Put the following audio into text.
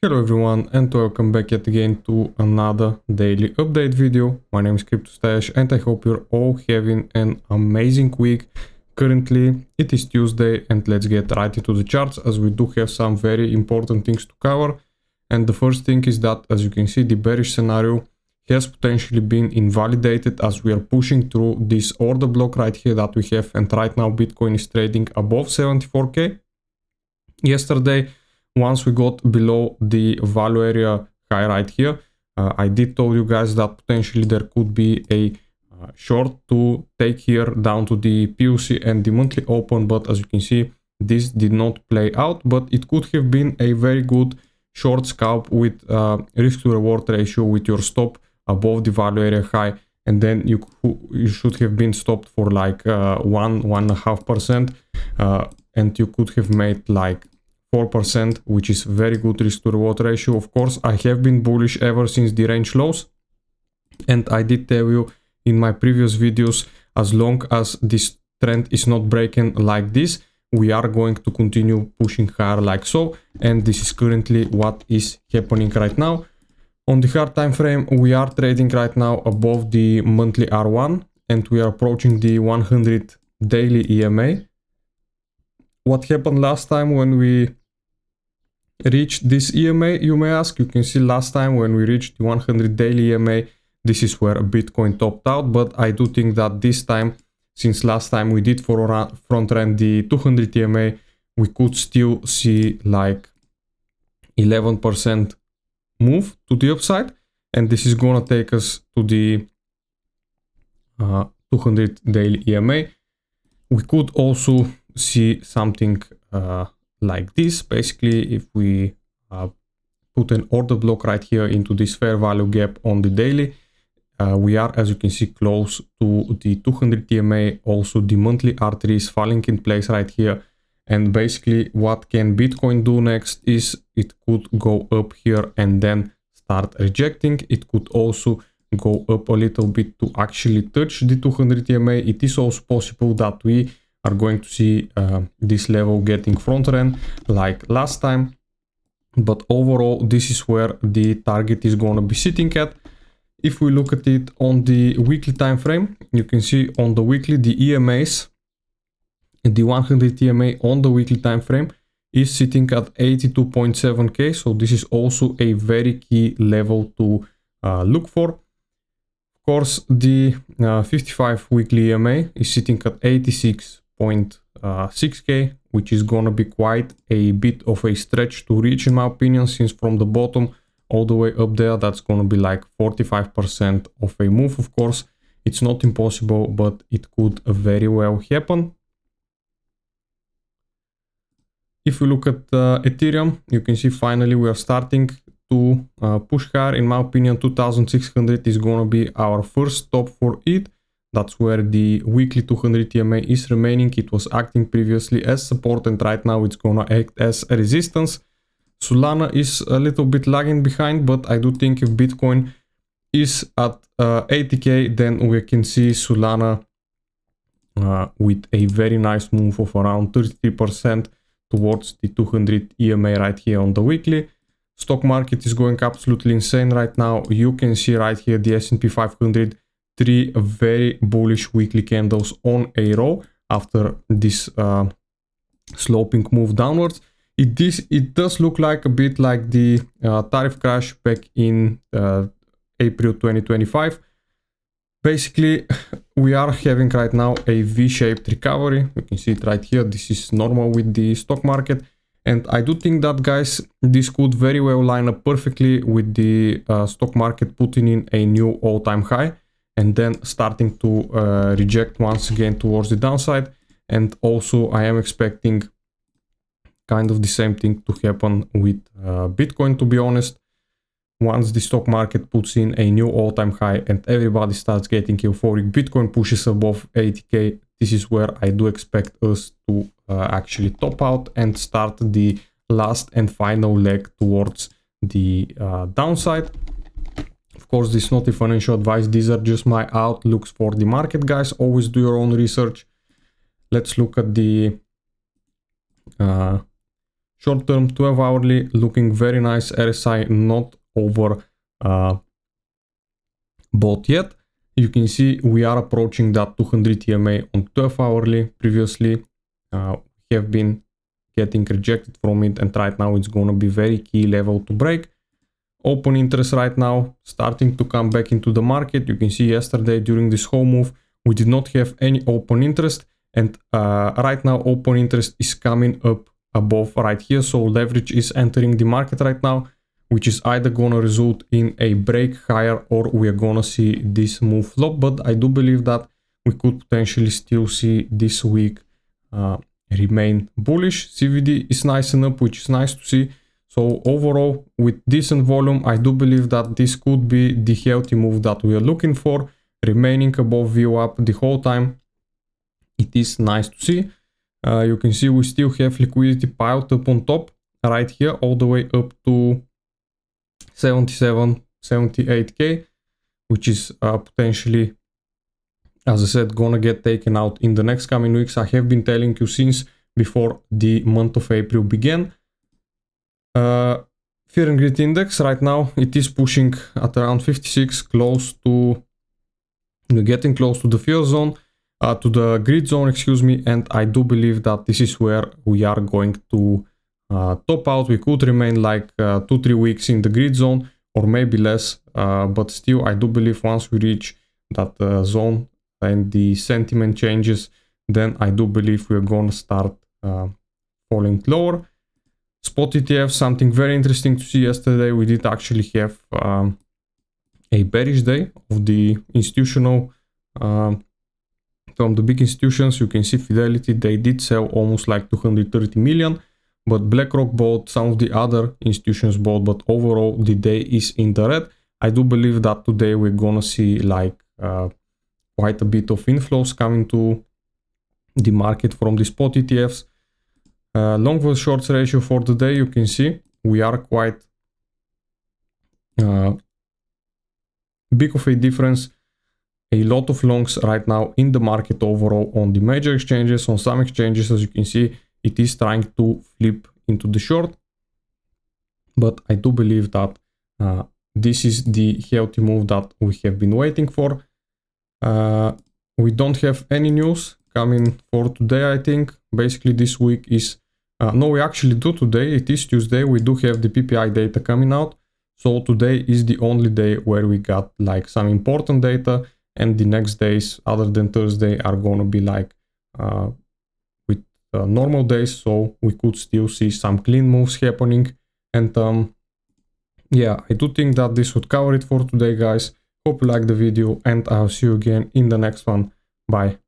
Hello everyone and welcome back yet again to another daily update video. My name is CryptoStash and I hope you're all having an amazing week. Currently it is Tuesday and let's get right into the charts as we do have some very important things to cover. And the first thing is that, as you can see, the bearish scenario has potentially been invalidated as we are pushing through this order block right here that we have, and right now Bitcoin is trading above 74k. Yesterday, once we got below the value area high right here, I did tell you guys that potentially there could be a short to take here down to the POC and the monthly open, but as you can see, this did not play out, but it could have been a very good short scalp with risk to reward ratio with your stop above the value area high, and then you should have been stopped for like 1.5%, and you could have made like 4%, which is very good risk to reward ratio. Of course, I have been bullish ever since the range lows, and I did tell you in my previous videos, as long as this trend is not breaking like this, we are going to continue pushing higher like so, and this is currently what is happening right now. On the hard time frame, we are trading right now above the monthly R1 and we are approaching the 100 daily EMA. What happened last time when we reached this EMA, you may ask? You can see last time when we reached the 100 daily EMA, this is where Bitcoin topped out, but I do think that this time, since last time we did for front run the 200 EMA, we could still see like 11% move to the upside, and this is gonna take us to the 200 daily EMA. We could also see something like this. Basically, if we put an order block right here into this fair value gap on the daily, we are, as you can see, close to the 200 EMA. Also, the monthly R3 is falling in place right here. And basically, what can Bitcoin do next is it could go up here and then start rejecting. It could also go up a little bit to actually touch the 200 EMA. It is also possible that we are going to see this level getting front run like last time. But overall, this is where the target is going to be sitting at. If we look at it on the weekly time frame, you can see on the weekly, the EMAs, the 100 EMA on the weekly time frame is sitting at 82.7k. So this is also a very key level to look for. Of course, the 55 weekly EMA is sitting at 86.6k, which is gonna be quite a bit of a stretch to reach, in my opinion, since from the bottom all the way up there, that's gonna be like 45% of a move. Of course, it's not impossible, but it could very well happen. If we look at Ethereum, you can see finally we are starting to push higher. In my opinion, 2600 is going to be our first stop for it. That's where the weekly 200 EMA is remaining. It was acting previously as support and right now it's going to act as a resistance. Solana is a little bit lagging behind, but I do think if Bitcoin is at 80k, then we can see Solana with a very nice move of around 33% towards the 200 EMA right here on the weekly. Stock market is going absolutely insane right now. You can see right here the S&P 500, 3 very bullish weekly candles on a row after this sloping move downwards. It does look like a bit like the tariff crash back in April 2025. Basically, we are having right now a V-shaped recovery. You can see it right here. This is normal with the stock market. And I do think that, guys, this could very well line up perfectly with the stock market putting in a new all-time high and then starting to reject once again towards the downside. And also, I am expecting kind of the same thing to happen with Bitcoin, to be honest. Once the stock market puts in a new all-time high and everybody starts getting euphoric, Bitcoin pushes above 80k, this is where I do expect us to actually top out and start the last and final leg towards the downside. Of course, this is not a financial advice. These are just my outlooks for the market, guys. Always do your own research. Let's look at the Short term 12 hourly looking very nice. RSI not over bought yet. You can see we are approaching that 200 EMA on 12 hourly. Previously we have been getting rejected from it, and right now it's gonna be very key level to break. Open interest right now starting to come back into the market. You can see yesterday during this whole move we did not have any open interest, and right now open interest is coming up above right here, so leverage is entering the market right now, which is either gonna result in a break higher or we are gonna see this move flop. But I do believe that we could potentially still see this week remain bullish. CVD is nice and up, which is nice to see. So overall, with decent volume, I do believe that this could be the healthy move that we are looking for, remaining above VWAP the whole time. It is nice to see. You can see we still have liquidity piled up on top right here, all the way up to 77, 78k, which is potentially, as I said, gonna get taken out in the next coming weeks. I have been telling you since before the month of April began. Fear and Greed Index right now, it is pushing at around 56, close to, getting close to the fear zone, to the greed zone, excuse me, and I do believe that this is where we are going to top out. We could remain like 2-3 weeks in the greed zone or maybe less, but still I do believe once we reach that zone and the sentiment changes, then I do believe we're gonna start falling lower. Spot ETF, something very interesting to see. Yesterday we did actually have a bearish day of the institutional, from the big institutions. You can see Fidelity, they did sell almost like 230 million, but BlackRock bought, some of the other institutions bought, but overall the day is in the red. I do believe that today we're gonna see like quite a bit of inflows coming to the market from the spot ETFs. Long versus shorts ratio for the day, you can see we are quite big of a difference. A lot of longs right now in the market overall on the major exchanges. On some exchanges, as you can see, it is trying to flip into the short, but I do believe that this is the healthy move that we have been waiting for. We don't have any news coming for today. I think basically this week is no, we actually do today. It is Tuesday. We do have the PPI data coming out, so today is the only day where we got like some important data, and the next days other than Thursday are gonna be like with normal days, so we could still see some clean moves happening. And yeah, I do think that this would cover it for today, guys. Hope you liked the video, and I'll see you again in the next one. Bye.